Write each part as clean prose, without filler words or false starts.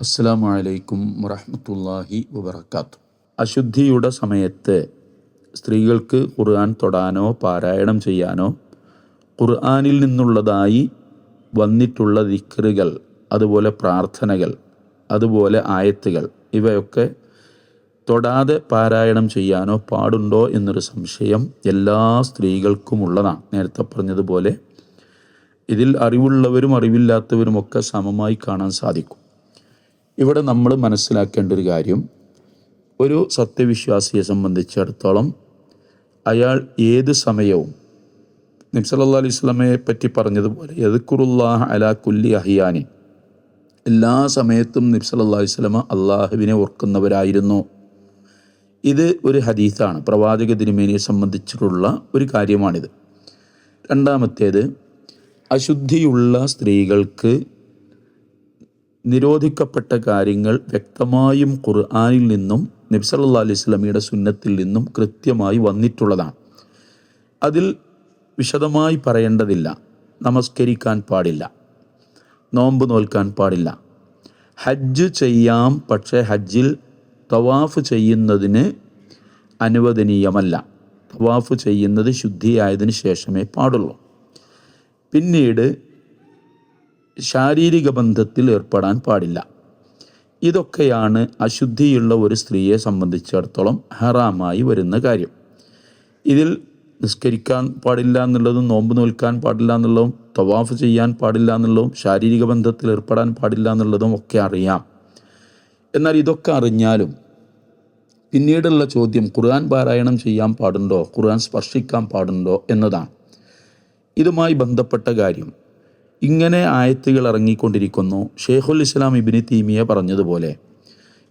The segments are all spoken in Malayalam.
അസ്സലാമു അലൈക്കും വറഹ്മത്തുള്ളാഹി വബറകാതുഹു. അശുദ്ധിയുടെ സമയത്ത് സ്ത്രീകൾക്ക് ഖുർആൻ തൊടാനോ പാരായണം ചെയ്യാനോ ഖുർആനിൽ നിന്നുള്ളതായി വന്നിട്ടുള്ള ദിക്റുകൾ, അതുപോലെ പ്രാർത്ഥനകൾ, അതുപോലെ ആയത്തുകൾ, ഇവയൊക്കെ തൊടാതെ പാരായണം ചെയ്യാനോ പാടുണ്ടോ എന്നൊരു സംശയം എല്ലാ സ്ത്രീകൾക്കുമുള്ളതാണ്. നേരത്തെ പറഞ്ഞതുപോലെ ഇതിൽ അറിവുള്ളവരും അറിവില്ലാത്തവരുമൊക്കെ സമമായി കാണാൻ സാധിക്കും. ഇവിടെ നമ്മൾ മനസ്സിലാക്കേണ്ട ഒരു കാര്യം, ഒരു സത്യവിശ്വാസിയെ സംബന്ധിച്ചിടത്തോളം അയാൾ ഏത് സമയവും നബി സല്ലല്ലാഹു അലൈഹി വസല്ലമയെ പറ്റി പറഞ്ഞതുപോലെ യദ്കുറുല്ലാഹ അലാ കുല്ലി അഹ്യാനിൻ, എല്ലാ സമയത്തും നബി സല്ലല്ലാഹു അലൈഹി വസല്ലമ അള്ളാഹുവിനെ ഓർക്കുന്നവരായിരുന്നു. ഇത് ഒരു ഹദീസാണ്, പ്രവാചക തിരുമേനിയെ സംബന്ധിച്ചിട്ടുള്ള ഒരു കാര്യമാണിത്. രണ്ടാമത്തേത്, അശുദ്ധിയുള്ള സ്ത്രീകൾക്ക് നിരോധിക്കപ്പെട്ട കാര്യങ്ങൾ വ്യക്തമായും ഖുർആനിൽ നിന്നും നബി സല്ലല്ലാഹു അലൈഹി വസല്ലമയുടെ സുന്നത്തിൽ നിന്നും കൃത്യമായി വന്നിട്ടുള്ളതാണ്. അതിൽ വിശദമായി പറയേണ്ടതില്ല. നമസ്കരിക്കാൻ പാടില്ല, നോമ്പ് നോൽക്കാൻ പാടില്ല, ഹജ്ജ് ചെയ്യാം, പക്ഷേ ഹജ്ജിൽ തവാഫ് ചെയ്യുന്നതിന് അനുവദനീയമല്ല. തവാഫ് ചെയ്യുന്നത് ശുദ്ധിയായതിനു ശേഷമേ പാടുള്ളൂ. പിന്നീട് ശാരീരിക ബന്ധത്തിൽ ഏർപ്പെടാൻ പാടില്ല. ഇതൊക്കെയാണ് അശുദ്ധിയുള്ള ഒരു സ്ത്രീയെ സംബന്ധിച്ചിടത്തോളം ഹറാമായി വരുന്ന കാര്യം. ഇതിൽ നിസ്കരിക്കാൻ പാടില്ല എന്നുള്ളതും, നോമ്പ് നോൽക്കാൻ പാടില്ല എന്നുള്ളതും, തവാഫ് ചെയ്യാൻ പാടില്ല എന്നുള്ളതും, ശാരീരിക ബന്ധത്തിൽ ഏർപ്പെടാൻ പാടില്ല എന്നുള്ളതും ഒക്കെ അറിയാം. എന്നാൽ ഇതൊക്കെ അറിഞ്ഞാലും പിന്നീടുള്ള ചോദ്യം ഖുർആൻ പാരായണം ചെയ്യാൻ പാടുണ്ടോ, ഖുർആൻ സ്പർശിക്കാൻ പാടുണ്ടോ എന്നതാണ്. ഇതുമായി ബന്ധപ്പെട്ട കാര്യം ഇങ്ങനെ ആയത്തുകൾ ഇറങ്ങിക്കൊണ്ടിരിക്കുന്നു. ഷെയ്ഖുൽ ഇസ്ലാം ഇബ്നു തൈമിയ പറഞ്ഞതുപോലെ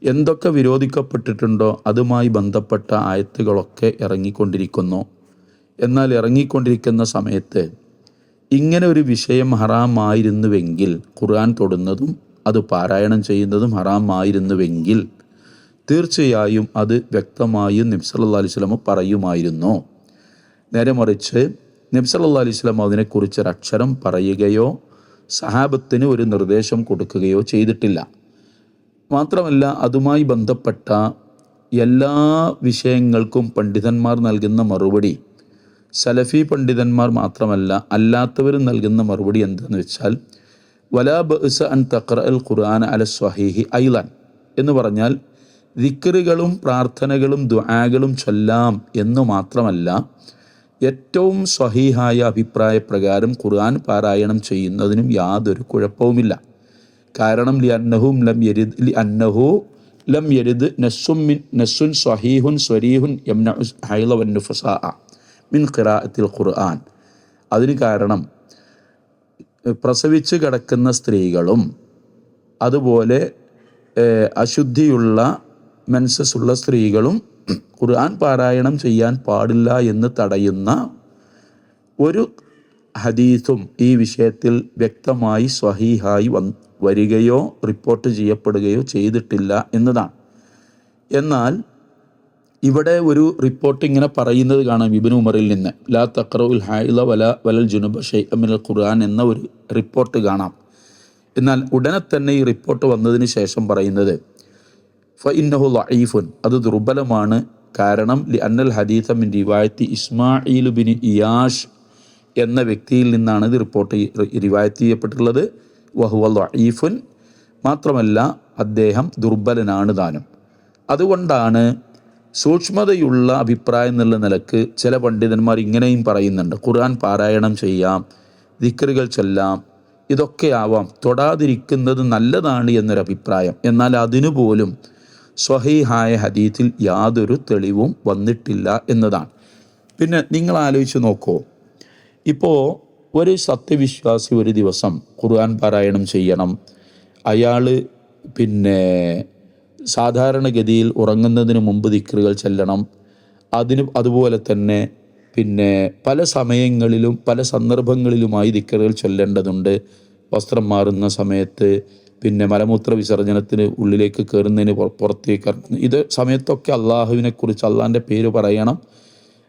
എന്തൊക്കെ വിരോധിക്കപ്പെട്ടിട്ടുണ്ടോ അതുമായി ബന്ധപ്പെട്ട ആയത്തുകളൊക്കെ ഇറങ്ങിക്കൊണ്ടിരിക്കുന്നു. എന്നാൽ ഇറങ്ങിക്കൊണ്ടിരിക്കുന്ന സമയത്ത് ഇങ്ങനെ ഒരു വിഷയം ഹറാമായിരുന്നുവെങ്കിൽ, ഖുർആൻ തൊടുന്നതും അത് പാരായണം ചെയ്യുന്നതും ഹറാമായിരുന്നുവെങ്കിൽ തീർച്ചയായും അത് വ്യക്തമായും നബി സല്ലല്ലാഹു അലൈഹി വസല്ലം പറയുമായിരുന്നു. നേരെ മറിച്ച് നബി സല്ലല്ലാഹു അലൈഹി വസല്ലം അതിനെക്കുറിച്ച് ഒരക്ഷരം പറയുകയോ സഹാബത്തിന് ഒരു നിർദ്ദേശം കൊടുക്കുകയോ ചെയ്തിട്ടില്ല. മാത്രമല്ല, അതുമായി ബന്ധപ്പെട്ട എല്ലാ വിഷയങ്ങൾക്കും പണ്ഡിതന്മാർ നൽകുന്ന മറുപടി, സലഫി പണ്ഡിതന്മാർ മാത്രമല്ല അല്ലാത്തവരും നൽകുന്ന മറുപടി എന്തെന്ന് വെച്ചാൽ, വലാ ബഅ്സ അൻ തഖ്റഅൽ ഖുർആന അല സ്വഹീഹി ഐളൻ എന്ന് പറഞ്ഞാൽ ദിക്റുകളും പ്രാർത്ഥനകളും ദുആകളും ചൊല്ലാം എന്നു മാത്രമല്ല, ഏറ്റവും സ്വഹീഹായ അഭിപ്രായപ്രകാരം ഖുർആൻ പാരായണം ചെയ്യുന്നതിനും യാതൊരു കുഴപ്പവുമില്ല. കാരണം ലിഅന്നഹു ലം യരിദ് നസ്സുൻ സ്വഹീഹുൻ സ്വരീഹുൻ യംനഉ ഹൈള വന്നുഫസാഅ മിൻ ഖിറാഅത്തിൽ ഖുർആൻ. അതിന് കാരണം പ്രസവിച്ച് കിടക്കുന്ന സ്ത്രീകളും അതുപോലെ അശുദ്ധിയുള്ള മെൻസസ് ഉള്ള സ്ത്രീകളും ഖുർആൻ പാരായണം ചെയ്യാൻ പാടില്ല എന്ന് തടയുന്ന ഒരു ഹദീസും ഈ വിഷയത്തിൽ വ്യക്തമായി സ്വഹീഹായി വരികയോ റിപ്പോർട്ട് ചെയ്യപ്പെടുകയോ ചെയ്തിട്ടില്ല എന്നതാണ്. എന്നാൽ ഇവിടെ ഒരു റിപ്പോർട്ട് ഇങ്ങനെ പറയുന്നത് കാണാം ഇബ്നു ഉമറിൽ നിന്ന്, ലാ തഖ്റഉൽ ഹൈള വലൽ ജുനുബ ശൈഅൻ മിനൽ ഖുർആൻ എന്ന ഒരു റിപ്പോർട്ട് കാണാം. എന്നാൽ ഉടനെ തന്നെ ഈ റിപ്പോർട്ട് വന്നതിന് ശേഷം പറയുന്നത് ഫഇന്നഹു ലഈഫുൻ, അത് ദുർബലമാണ്. കാരണം ലിഅന്നൽ ഹദീസ മിൻ റിവായത്തി ഇസ്മാഈൽ ബിൻ ഇയാഷ് എന്ന വ്യക്തിയിൽ നിന്നാണ് ഇത് റിപ്പോർട്ട് റിവായത്ത് ചെയ്യപ്പെട്ടിട്ടുള്ളത്. വഹുവ ലഈഫുൻ, മാത്രമല്ല അദ്ദേഹം ദുർബലനാണ് താനും. അതുകൊണ്ടാണ് സൂക്ഷ്മതയുള്ള അഭിപ്രായം എന്നുള്ള നിലക്ക് ചില പണ്ഡിതന്മാർ ഇങ്ങനെയും പറയുന്നുണ്ട്, ഖുർആൻ പാരായണം ചെയ്യാം, ദിക്റുകൾ ചൊല്ലാം, ഇതൊക്കെ ആവാം, തൊടാതിരിക്കുന്നത് നല്ലതാണ് എന്നൊരഭിപ്രായം. എന്നാൽ അതിനുപോലും സ്വഹീഹായ ഹദീസിൽ യാതൊരു തെളിവും വന്നിട്ടില്ല എന്നതാണ്. പിന്നെ നിങ്ങൾ ആലോചിച്ച് നോക്കൂ, ഇപ്പോൾ ഒരു സത്യവിശ്വാസി ഒരു ദിവസം ഖുർആൻ പാരായണം ചെയ്യണം, അയാൾ സാധാരണഗതിയിൽ ഉറങ്ങുന്നതിന് മുമ്പ് ദിക്റുകൾ ചെല്ലണം, അതുപോലെ തന്നെ പല സമയങ്ങളിലും പല സന്ദർഭങ്ങളിലുമായി ദിക്റുകൾ ചൊല്ലേണ്ടതുണ്ട്. വസ്ത്രം മാറുന്ന സമയത്ത്, മലമൂത്ര വിസർജനത്തിന് ഉള്ളിലേക്ക് കയറുന്നതിന് പുറത്തേക്ക് ഇറങ്ങുന്ന ഇത് സമയത്തൊക്കെ അള്ളാഹുവിനെക്കുറിച്ച് അള്ളാഹിൻ്റെ പേര് പറയണം,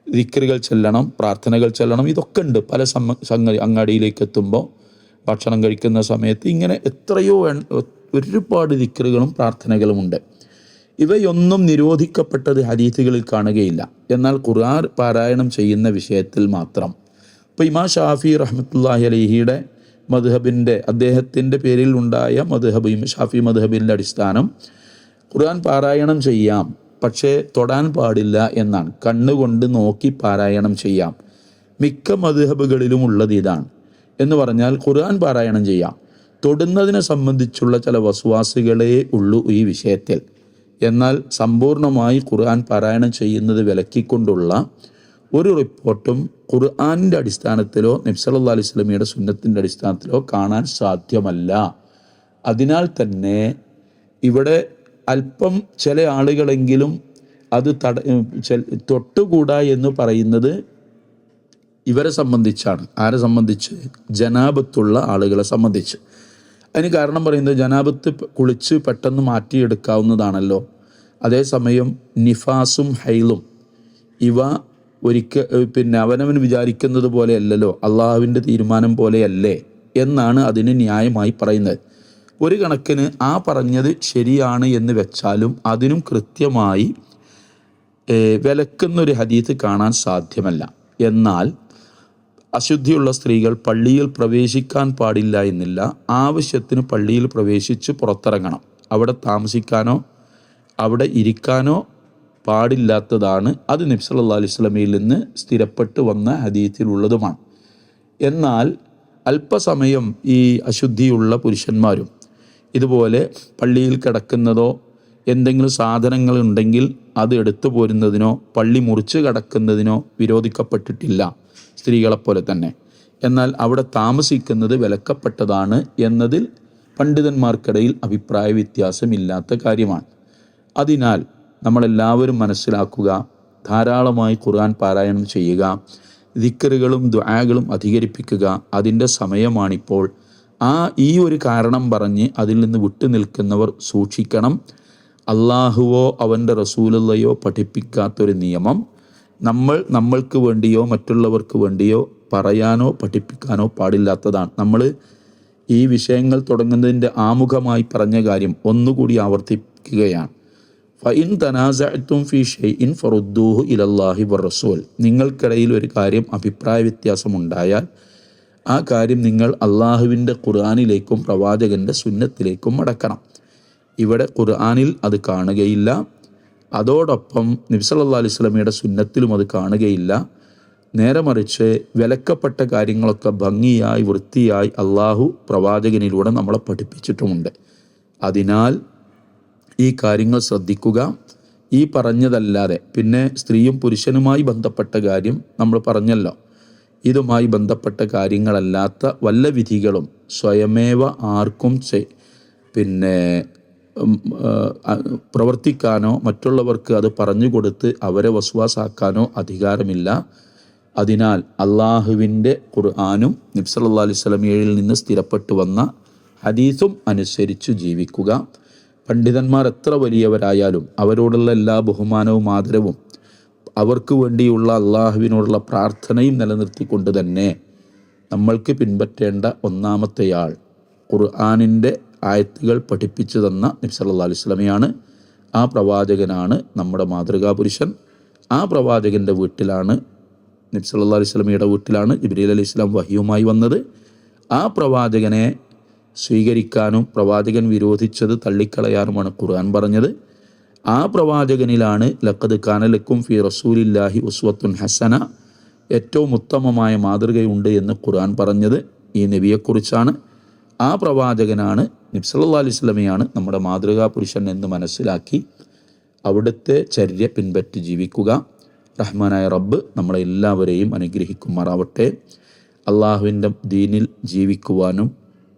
ദിക്റുകൾ ചെല്ലണം, പ്രാർത്ഥനകൾ ചെല്ലണം. ഇതൊക്കെ ഉണ്ട് പല അങ്ങാടിയിലേക്ക് എത്തുമ്പോൾ, ഭക്ഷണം കഴിക്കുന്ന സമയത്ത്, ഇങ്ങനെ ഒരുപാട് ദിക്റുകളും പ്രാർത്ഥനകളുമുണ്ട്. ഇവയൊന്നും നിരോധിക്കപ്പെട്ടത് ഹദീസുകളിൽ കാണുകയില്ല. എന്നാൽ ഖുർആൻ പാരായണം ചെയ്യുന്ന വിഷയത്തിൽ മാത്രം. ഇപ്പോൾ ഇമാം ഷാഫി റഹ്മത്തുള്ളാഹി അലൈഹിയുടെ മദ്ഹബിൻ്റെ അദ്ദേഹത്തിൻ്റെ പേരിൽ ഉണ്ടായ മദ്ഹബ് ഷാഫി മദ്ഹബിൻ്റെ അടിസ്ഥാനം ഖുർആൻ പാരായണം ചെയ്യാം, പക്ഷേ തൊടാൻ പാടില്ല എന്നാണ്. കണ്ണുകൊണ്ട് നോക്കി പാരായണം ചെയ്യാം. മിക്ക മദ്ഹബുകളിലും ഉള്ളത് ഇതാണ്. എന്ന് പറഞ്ഞാൽ ഖുർആൻ പാരായണം ചെയ്യാം, തൊടുന്നതിനെ സംബന്ധിച്ചുള്ള ചില വസ്വാസുകളേ ഉള്ളൂ ഈ വിഷയത്തിൽ. എന്നാൽ സമ്പൂർണ്ണമായി ഖുർആൻ പാരായണം ചെയ്യുന്നത് വിലക്കിക്കൊണ്ടുള്ള ഒരു റിപ്പോർട്ടും ഖുർആനിൻ്റെ അടിസ്ഥാനത്തിലോ നബി സല്ലല്ലാഹു അലൈഹി വസല്ലമയുടെ സുന്നത്തിൻ്റെ അടിസ്ഥാനത്തിലോ കാണാൻ സാധ്യമല്ല. അതിനാൽ തന്നെ ഇവിടെ അല്പം ചില ആളുകളെങ്കിലും അത് തൊട്ടുകൂടാ എന്ന് പറയുന്നത് ഇവരെ സംബന്ധിച്ചാണ്. ആരെ സംബന്ധിച്ച്? ജനാബത്തുള്ള ആളുകളെ സംബന്ധിച്ച്. അതിന് കാരണം പറയുന്നത് ജനാബത്ത് കുളിച്ച് പെട്ടെന്ന് മാറ്റിയെടുക്കാവുന്നതാണല്ലോ. അതേസമയം നിഫാസും ഹൈലും ഇവ അവനവൻ വിചാരിക്കുന്നത് പോലെയല്ലല്ലോ, അള്ളാഹുവിൻ്റെ തീരുമാനം പോലെയല്ലേ എന്നാണ് അതിന് ന്യായമായി പറയുന്നത്. ഒരു കണക്കിന് ആ പറഞ്ഞത് ശരിയാണ് എന്ന് വെച്ചാലും അതിനും കൃത്യമായി വിലക്കുന്നൊരു ഹദീത്ത് കാണാൻ സാധ്യമല്ല. എന്നാൽ അശുദ്ധിയുള്ള സ്ത്രീകൾ പള്ളിയിൽ പ്രവേശിക്കാൻ പാടില്ല എന്നില്ല. ആവശ്യത്തിന് പള്ളിയിൽ പ്രവേശിച്ച് പുറത്തിറങ്ങണം. അവിടെ താമസിക്കാനോ അവിടെ ഇരിക്കാനോ പാടില്ലാത്തതാണ്. അത് നബി സല്ലല്ലാഹു അലൈഹി വസല്ലമയിൽ നിന്ന് സ്ഥിരപ്പെട്ട് വന്ന ഹദീസിലുള്ളതുമാണ്. എന്നാൽ അല്പസമയം ഈ അശുദ്ധിയുള്ള പുരുഷന്മാരും ഇതുപോലെ പള്ളിയിൽ കിടക്കുന്നതോ എന്തെങ്കിലും സാധനങ്ങൾ ഉണ്ടെങ്കിൽ അത് എടുത്തു പോരുന്നതിനോ പള്ളി മുറിച്ച് കിടക്കുന്നതിനോ വിരോധിക്കപ്പെട്ടിട്ടില്ല, സ്ത്രീകളെപ്പോലെ തന്നെ. എന്നാൽ അവിടെ താമസിക്കുന്നത് വിലക്കപ്പെട്ടതാണ് എന്നതിൽ പണ്ഡിതന്മാർക്കിടയിൽ അഭിപ്രായ വ്യത്യാസമില്ലാത്ത കാര്യമാണ്. അതിനാൽ നമ്മളെല്ലാവരും മനസ്സിലാക്കുക, ധാരാളമായി ഖുർആൻ പാരായണം ചെയ്യുക, ദിക്റുകളും ദുആകളും അധികരിപ്പിക്കുക. അതിൻ്റെ സമയമാണിപ്പോൾ. ഈ ഒരു കാരണം പറഞ്ഞ് അതിൽ നിന്ന് വിട്ടു നിൽക്കുന്നവർ സൂക്ഷിക്കണം. അള്ളാഹുവോ അവൻ്റെ റസൂലുള്ളയോ പഠിപ്പിക്കാത്തൊരു നിയമം നമ്മൾക്ക് വേണ്ടിയോ മറ്റുള്ളവർക്ക് വേണ്ടിയോ പറയാനോ പഠിപ്പിക്കാനോ പാടില്ലാത്തതാണ്. നമ്മൾ ഈ വിഷയങ്ങൾ തുടങ്ങുന്നതിൻ്റെ ആമുഖമായി പറഞ്ഞ കാര്യം ഒന്നുകൂടി ആവർത്തിക്കുകയാണ്. ഫഇൻ തനാസഅ്തും ഫീ ഷൈഇൻ ഫറുദ്ദൂഹു ഇലല്ലാഹി വറസൂൽ. നിങ്ങൾക്കിടയിൽ ഒരു കാര്യം അഭിപ്രായ വ്യത്യാസമുണ്ടായാൽ ആ കാര്യം നിങ്ങൾ അള്ളാഹുവിൻ്റെ ഖുർആനിലേക്കും പ്രവാചകൻ്റെ സുന്നത്തിലേക്കും മടക്കണം. ഇവിടെ ഖുർആനിൽ അത് കാണുകയില്ല, അതോടൊപ്പം നബി സല്ലല്ലാഹു അലൈഹി വസല്ലമയുടെ സുന്നത്തിലും അത് കാണുകയില്ല. നേരെ മറിച്ച് വിലക്കപ്പെട്ട കാര്യങ്ങളൊക്കെ ഭംഗിയായി വൃത്തിയായി അള്ളാഹു പ്രവാചകനിലൂടെ നമ്മളെ പഠിപ്പിച്ചിട്ടുമുണ്ട്. അതിനാൽ ഈ കാര്യങ്ങൾ ശ്രദ്ധിക്കുക. ഈ പറഞ്ഞതല്ലാതെ പിന്നെ സ്ത്രീയും പുരുഷനുമായി ബന്ധപ്പെട്ട കാര്യം നമ്മൾ പറഞ്ഞല്ലോ. ഇതുമായി ബന്ധപ്പെട്ട കാര്യങ്ങളല്ലാത്ത വല്ല വിധികളും സ്വയമേവ ആർക്കും പ്രവർത്തിക്കാനോ മറ്റുള്ളവർക്ക് അത് പറഞ്ഞു കൊടുത്ത് അവരെ വസ്വാസാക്കാനോ അധികാരമില്ല. അതിനാൽ അള്ളാഹുവിൻ്റെ ഖുർആനും നബി സല്ലല്ലാഹു അലൈഹി വസല്ലമയിൽ നിന്ന് സ്ഥിരപ്പെട്ടു വന്ന ഹദീസും അനുസരിച്ച് ജീവിക്കുക. പണ്ഡിതന്മാർ എത്ര വലിയവരായാലും അവരോടുള്ള എല്ലാ ബഹുമാനവും ആദരവും അവർക്ക് വേണ്ടിയുള്ള അള്ളാഹുവിനോടുള്ള പ്രാർത്ഥനയും നിലനിർത്തിക്കൊണ്ട് തന്നെ നമ്മൾക്ക് പിൻപറ്റേണ്ട ഒന്നാമത്തെയാൾ ഖുർആനിൻ്റെ ആയത്തുകൾ പഠിപ്പിച്ചു തന്ന നബി സല്ലല്ലാഹു അലൈഹി വസല്ലമയാണ്. ആ പ്രവാചകനാണ് നമ്മുടെ മാതൃകാ പുരുഷൻ. ആ പ്രവാചകൻ്റെ വീട്ടിലാണ്, നബി സല്ലല്ലാഹു അലൈഹി വസല്ലമയുടെ വീട്ടിലാണ് ജിബ്രീൽ അലൈഹിസ്സലാം വഹിയുമായി വന്നത്. ആ പ്രവാചകനെ സ്വീകരിക്കാനും പ്രവാചകൻ വിരോധിച്ചത് തള്ളിക്കളയാനുമാണ് ഖുർആൻ പറഞ്ഞത്. ആ പ്രവാചകനിലാണ് ലഖദ് കാന ലക്കും ഫീ റസൂലില്ലാഹി ഉസ്വത്തുൻ ഹസന, ഏറ്റവും ഉത്തമമായ മാതൃകയുണ്ട് എന്ന് ഖുർആൻ പറഞ്ഞത് ഈ നബിയെക്കുറിച്ചാണ്. ആ പ്രവാചകനാണ്, നബി സല്ലല്ലാഹു അലൈഹി വസല്ലമയാണ് നമ്മുടെ മാതൃകാ പുരുഷൻ എന്ന് മനസ്സിലാക്കി അവിടുത്തെ ചര്യ പിൻപറ്റി ജീവിക്കുക. റഹ്മാനായ റബ്ബ് നമ്മളെല്ലാവരെയും അനുഗ്രഹിക്കുമാറാവട്ടെ. അള്ളാഹുവിൻ്റെ ദീനിൽ ജീവിക്കുവാനും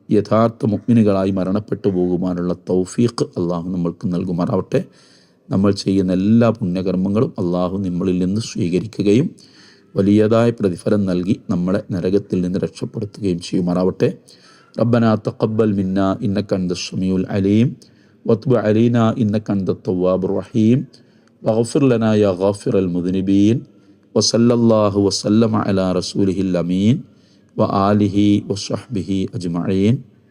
യഥാർത്ഥ മുഅ്മിനുകളായി മരണപ്പെട്ടു പോകുവാനുള്ള തൗഫീഖ് അള്ളാഹു നമ്മൾക്ക് നൽകുമാറാവട്ടെ. നമ്മൾ ചെയ്യുന്ന എല്ലാ പുണ്യകർമ്മങ്ങളും അള്ളാഹു നമ്മളിൽ നിന്ന് സ്വീകരിക്കുകയും വലിയതായ പ്രതിഫലം നൽകി നമ്മളെ നരകത്തിൽ നിന്ന് രക്ഷപ്പെടുത്തുകയും ചെയ്യുമാറാവട്ടെ. റബ്ബനാ തഖബ്ബൽ മിന്നാ ഇന്നക അൻതസ് സമീഉൽ അലീം വതുബ് അലൈനാ ഇന്നക അൻതത് തവ്വാബുർ റഹീം വഗ്ഫിർ ലനാ യാ ഗാഫിറൽ മുദ്നിബീൻ വസല്ലല്ലാഹു വസല്ലമ അലാ റസൂലിഹിൽ അമീൻ വആലിഹി വസ്വഹ്ബിഹി അജ്മഈൻ.